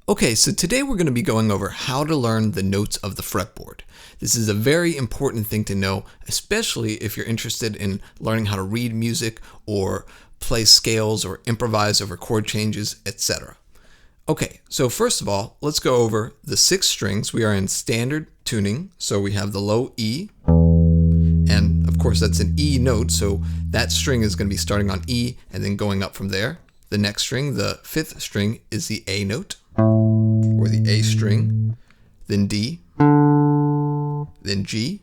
Okay, so today we're going to be going over how to learn the notes of the fretboard. This is a very important thing to know, especially if you're interested in learning how to read music or play scales or improvise over chord changes, etc. Okay, so first of all, let's go over the 6 strings. We are in standard tuning, so we have the low E, and of course that's an E note, so that string is going to be starting on E and then going up from there. The next string, the 5th string, is the A note, or the A string, then D, then G,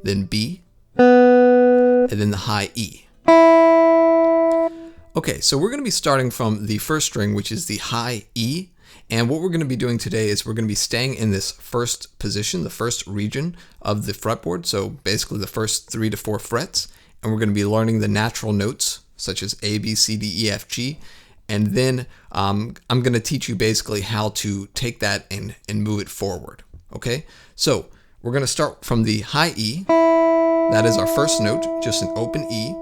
then B, and then the high E. Okay, so we're going to be starting from the first string, which is the high E, and what we're going to be doing today is we're going to be staying in this first position, the first region of the fretboard, so basically the first 3 to 4 frets, and we're going to be learning the natural notes, such as A, B, C, D, E, F, G, and then I'm going to teach you basically how to take that and move it forward. Okay, so we're going to start from the high E. That is our first note, just an open E,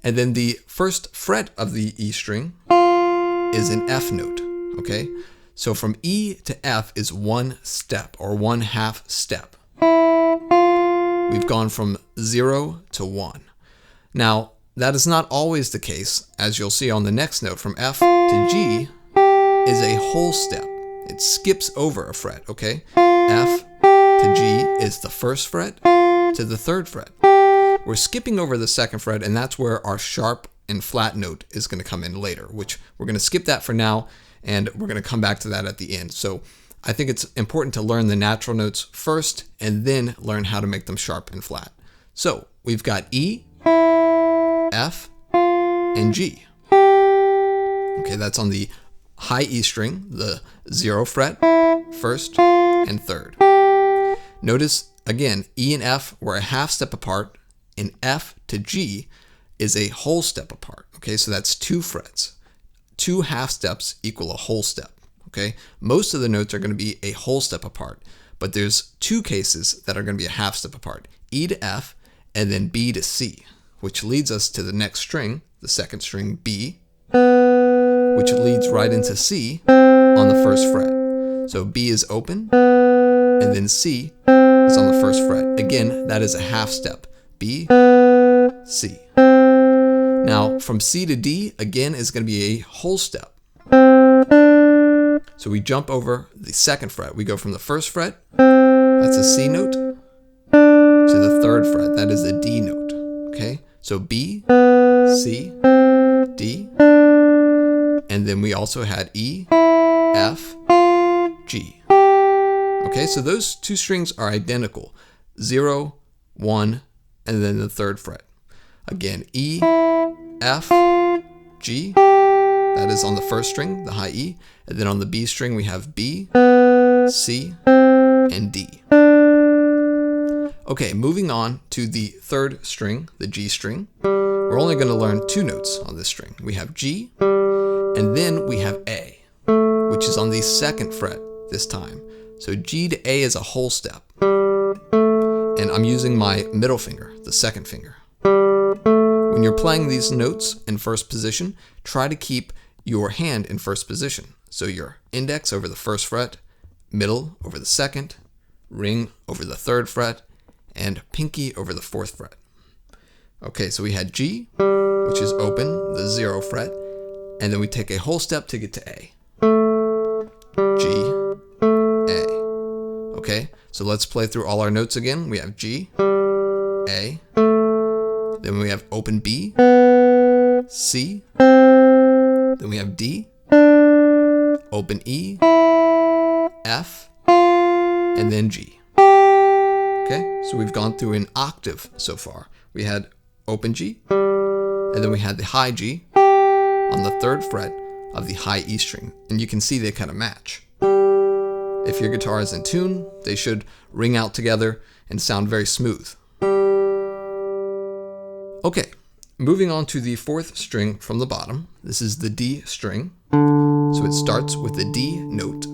and then the first fret of the E string is an F note. Okay, so from E to F is 1 step or 1/2 step. We've gone from 0 to 1. Now, that is not always the case. As you'll see on the next note, from F to G is a whole step. It skips over a fret, okay? F to G is the first fret to the 3rd fret. We're skipping over the 2nd fret, and that's where our sharp and flat note is going to come in later, which we're going to skip that for now, and we're going to come back to that at the end. So I think it's important to learn the natural notes first and then learn how to make them sharp and flat. So we've got E, F, and G. Okay, that's on the high E string, the 0 fret, 1st, and 3rd. Notice, again, E and F were a 1/2 step apart, and F to G is a whole step apart. Okay, so that's 2 frets. 2 1/2 steps equal a whole step. Okay, most of the notes are going to be a whole step apart, but there's 2 cases that are going to be a 1/2 step apart, E to F, and then B to C, which leads us to the next string, the 2nd string, B, which leads right into C on the 1st fret. So B is open, and then C is on the 1st fret. Again, that is a 1/2 step. B, C. Now, from C to D, again, is going to be a whole step. So we jump over the 2nd fret. We go from the 1st fret, that's a C note, to the 3rd fret, that is a D note. Okay, so B, C, D, and then we also had E, F, G. Okay, so those 2 strings are identical, 0, 1, and then the 3rd fret. Again, E, F, G, that is on the 1st string, the high E, and then on the B string we have B, C, and D. Okay, moving on to the 3rd string, the G string. We're only going to learn 2 notes on this string. We have G, and then we have A, which is on the 2nd fret this time. So G to A is a whole step. And I'm using my middle finger, the 2nd finger. When you're playing these notes in first position, try to keep your hand in first position. So your index over the 1st fret, middle over the 2nd, ring over the 3rd fret, and pinky over the 4th fret. Okay, so we had G, which is open, the 0 fret, and then we take a whole step to get to A. G, A. Okay, so let's play through all our notes again. We have G, A, then we have open B, C, then we have D, open E, F, and then G. Okay, so we've gone through an octave so far. We had open G, and then we had the high G on the 3rd fret of the high E string, and you can see they kind of match. If your guitar is in tune, they should ring out together and sound very smooth. Okay, moving on to the 4th string from the bottom. This is the D string. So it starts with the D note,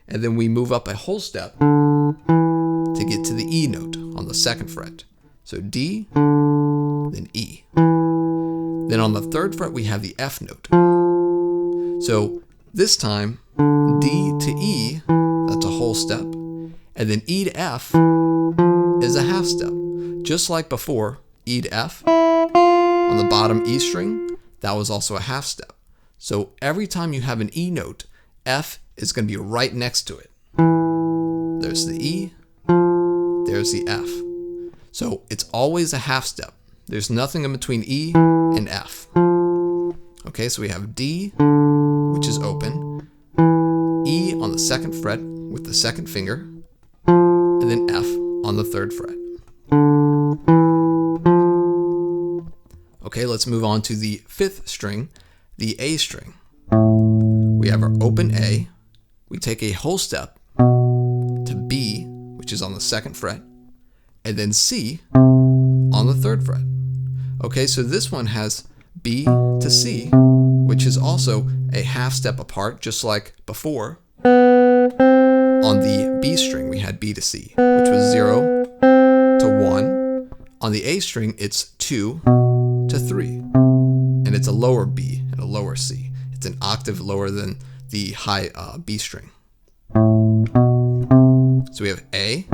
and then we move up a whole step to get to the E note on the 2nd fret. So D, then E. Then on the 3rd fret we have the F note. So this time D to E, that's a whole step. And then E to F is a half step. Just like before, E to F on the bottom E string, that was also a half step. So every time you have an E note, F is going to be right next to it. There's the E, there's the F. So it's always a half step. There's nothing in between E and F. Okay, so we have D, which is open, E on the second fret with the second finger, and then F on the third fret. Okay, let's move on to the fifth string, the A string. We have our open A. We take a whole step to B, which is on the second fret, and then C on the third fret. Okay, so this one has B to C, which is also a half step apart, just like before. On the B string, we had B to C, which was 0 to 1. On the A string, it's 2 to 3. And it's a lower B and a lower C. It's an octave lower than the high B string. So we have A,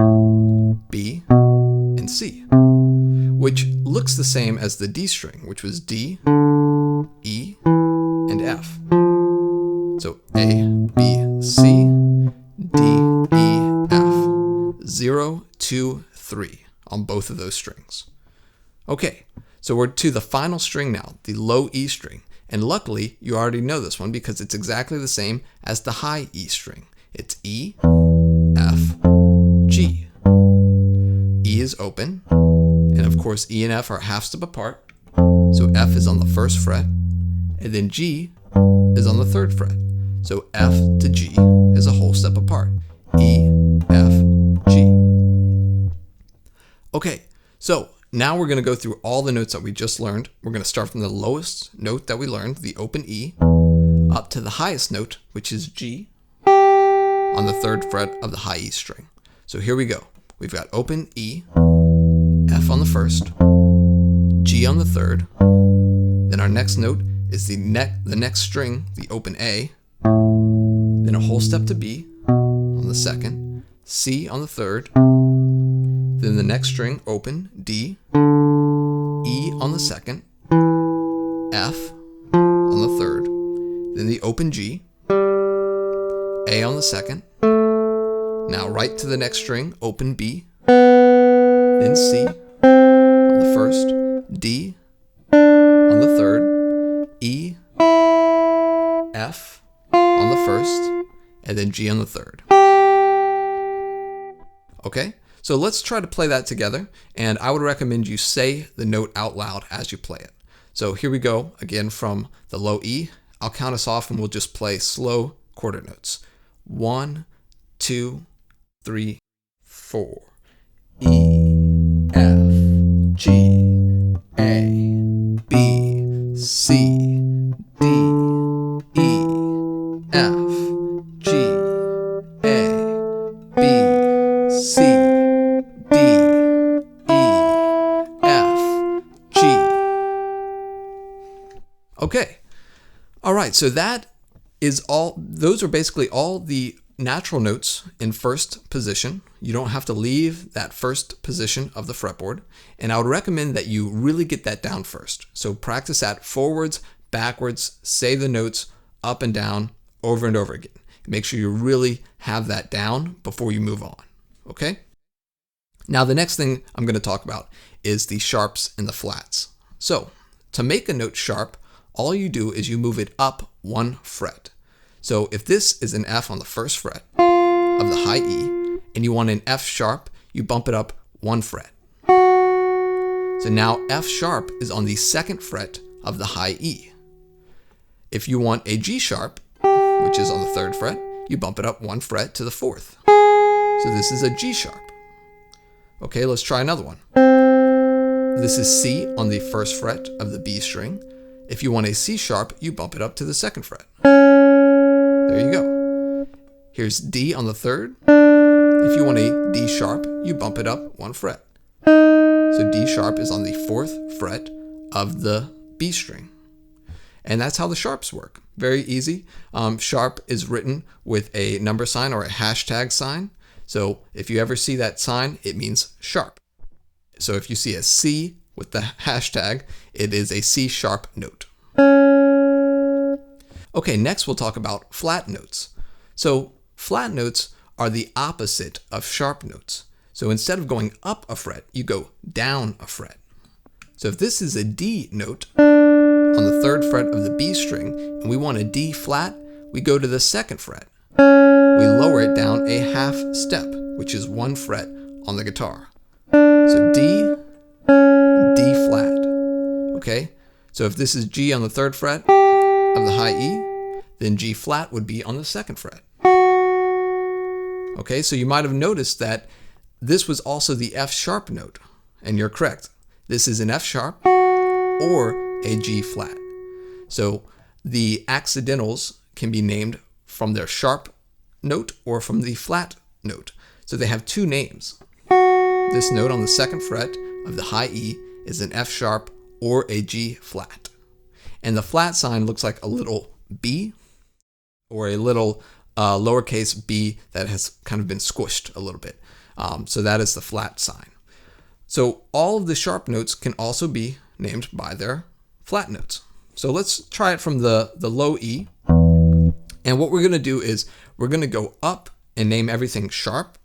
B, and C, which looks the same as the D string, which was D, E, and F. So A, B, C, D, E, F. 0, 2, 3 on both of those strings. Okay, so we're to the final string now, the low E string. And luckily, you already know this one because it's exactly the same as the high E string. It's E, F, G. E is open, and of course E and F are half step apart. So F is on the first fret, and then G is on the third fret. So F to G is a whole step apart. E, F, G. Okay, so now we're going to go through all the notes that we just learned. We're going to start from the lowest note that we learned, the open E, up to the highest note, which is G, on the third fret of the high E string. So here we go. We've got open E, F on the first, G on the third. Then our next note is the next string, the open A. Then a whole step to B on the second, C on the third. Then the next string, open, D, E on the second, F on the third, then the open G, A on the second, now right to the next string, open B, then C on the first, D on the third, E, F on the first, and then G on the third. Okay? So let's try to play that together, and I would recommend you say the note out loud as you play it. So here we go, again from the low E. I'll count us off and we'll just play slow quarter notes. 1, 2, 3, 4. E, F, G, A, B, C, D, E, F, G, A, B, C, D, E, F, G. Okay. All right, so that is all. Those are basically all the natural notes in first position. You don't have to leave that first position of the fretboard. And I would recommend that you really get that down first. So practice that forwards, backwards, say the notes up and down over and over again. Make sure you really have that down before you move on. Okay? Now, the next thing I'm going to talk about is the sharps and the flats. So, to make a note sharp, all you do is you move it up one fret. So, if this is an F on the first fret of the high E, and you want an F sharp, you bump it up one fret. So now F sharp is on the second fret of the high E. If you want a G sharp, which is on the third fret, you bump it up one fret to the fourth. So this is a G sharp. Okay, let's try another one. This is C on the first fret of the B string. If you want a C sharp, you bump it up to the second fret. There you go. Here's D on the third. If you want a D sharp, you bump it up one fret. So D sharp is on the fourth fret of the B string. And that's how the sharps work. Very easy. Sharp is written with a number sign or a hashtag sign. So if you ever see that sign, it means sharp. So if you see a C with the hashtag, it is a C sharp note. Okay, next we'll talk about flat notes. So flat notes are the opposite of sharp notes. So instead of going up a fret, you go down a fret. So if this is a D note on the 3rd fret of the B string, and we want a D flat, we go to the 2nd fret. We lower it down a half step, which is 1 fret on the guitar. So D, D flat. Okay, so if this is G on the 3rd fret of the high E, then G flat would be on the 2nd fret. Okay, so you might have noticed that this was also the F sharp note, and you're correct. This is an F sharp or a G flat. So the accidentals can be named from their sharp note or from the flat note. So they have 2 names. This note on the 2nd fret of the high E is an F sharp or a G flat. And the flat sign looks like a little B or a little lowercase b that has kind of been squished a little bit. So that is the flat sign. So all of the sharp notes can also be named by their flat notes. So let's try it from the low E. And what we're going to do is we're going to go up and name everything sharp.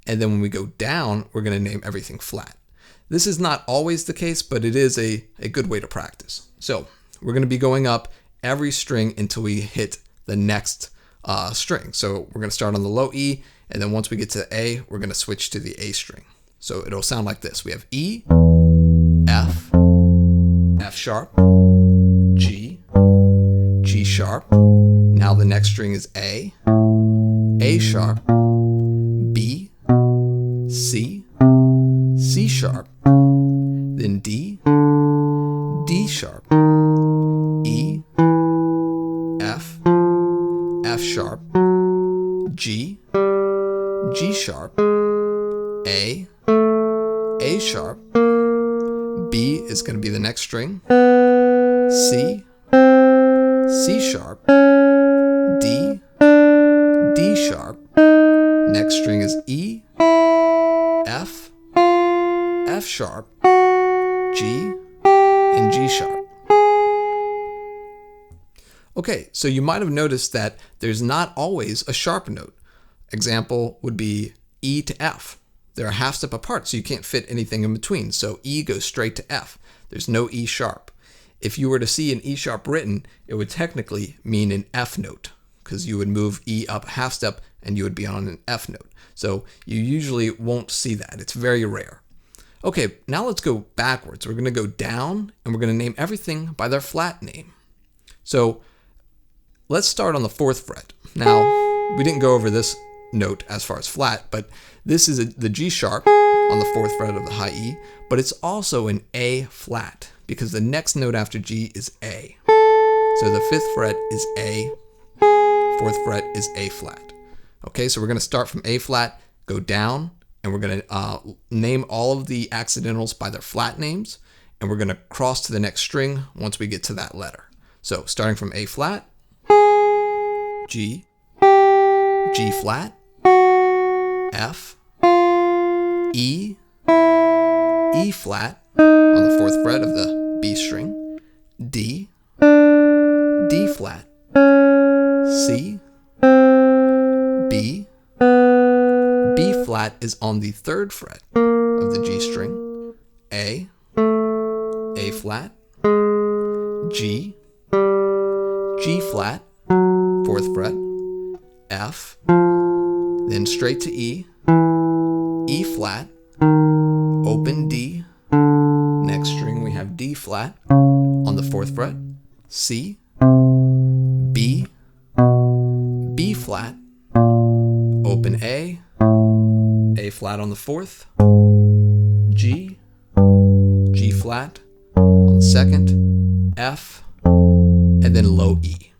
And then when we go down, we're going to name everything flat. This is not always the case, but it is a good way to practice. So we're going to be going up every string until we hit the next string. So we're going to start on the low E, and then once we get to A, we're going to switch to the A string. So it'll sound like this. We have E, F, F sharp, G, G sharp. Now the next string is A sharp, B, C, C sharp, then D, D sharp, E, F, F sharp, G, G sharp, A sharp, B is going to be the next string, C, C sharp, D, D sharp, next string is E, F, F sharp, G, and G sharp. Okay, so you might have noticed that there's not always a sharp note. Example would be E to F. They're a half step apart, so you can't fit anything in between. So E goes straight to F. There's no E sharp. If you were to see an E sharp written, it would technically mean an F note, because you would move E up a half step and you would be on an F note. So you usually won't see that. It's very rare. Okay, now let's go backwards. We're going to go down and we're going to name everything by their flat name. So let's start on the 4th fret. Now, we didn't go over this note as far as flat, but this is the G sharp on the 4th fret of the high E, but it's also an A flat because the next note after G is A. So the 5th fret is A, 4th fret is A flat. Okay, so we're going to start from A flat, go down, and we're going to name all of the accidentals by their flat names, and we're going to cross to the next string once we get to that letter. So starting from A flat, G, G flat, F, E, E flat on the 4th fret of the B string, D, D flat, C, B, B flat is on the 3rd fret of the G string, A flat, G, G flat, 4th fret, F, then straight to E, E flat, open D, next string we have D flat on the 4th fret, C, B, B flat, open A flat on the 4th, G, G flat on the 2nd, F, and then low E.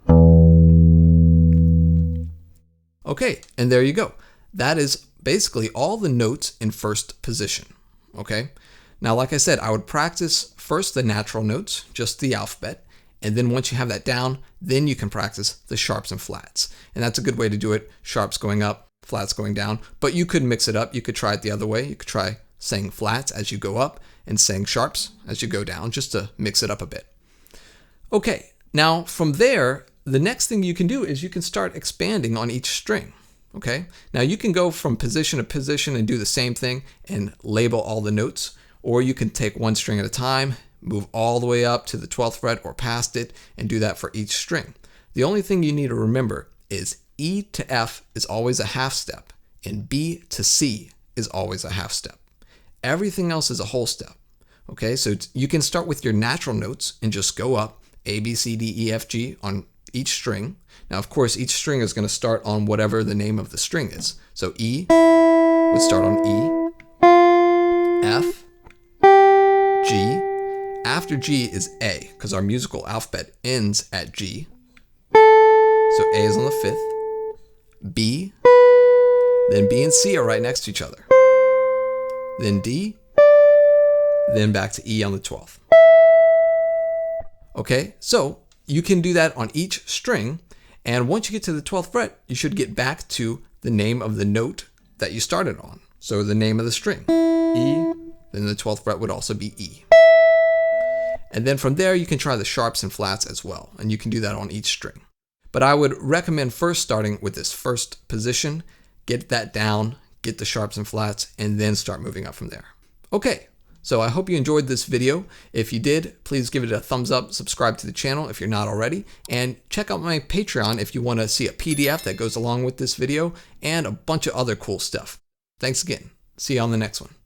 Okay, and there you go. That is basically all the notes in first position. Okay, now like I said, I would practice first the natural notes, just the alphabet, And then once you have that down, then you can practice the sharps and flats. And that's a good way to do it. Sharps going up, flats going down. But you could mix it up. You could try it the other way. You could try saying flats as you go up and saying sharps as you go down, just to mix it up a bit. Okay, now from there, the next thing you can do is you can start expanding on each string. Okay, now you can go from position to position and do the same thing and label all the notes, or you can take one string at a time, move all the way up to the 12th fret or past it, and do that for each string. The only thing you need to remember is E to F is always a half step, and B to C is always a half step. Everything else is a whole step. Okay, so you can start with your natural notes and just go up A, B, C, D, E, F, G on each string. Now, of course, each string is going to start on whatever the name of the string is. So E would start on E, F, G. After G is A, because our musical alphabet ends at G. So A is on the 5th. B, then B and C are right next to each other. Then D, then back to E on the 12th. Okay, so you can do that on each string, and once you get to the 12th fret, you should get back to the name of the note that you started on. So the name of the string, E, then the 12th fret would also be E. And then from there, you can try the sharps and flats as well, and you can do that on each string. But I would recommend first starting with this first position, get that down, get the sharps and flats, and then start moving up from there. Okay, so I hope you enjoyed this video. If you did, please give it a thumbs up, subscribe to the channel if you're not already, and check out my Patreon if you want to see a PDF that goes along with this video and a bunch of other cool stuff. Thanks again. See you on the next one.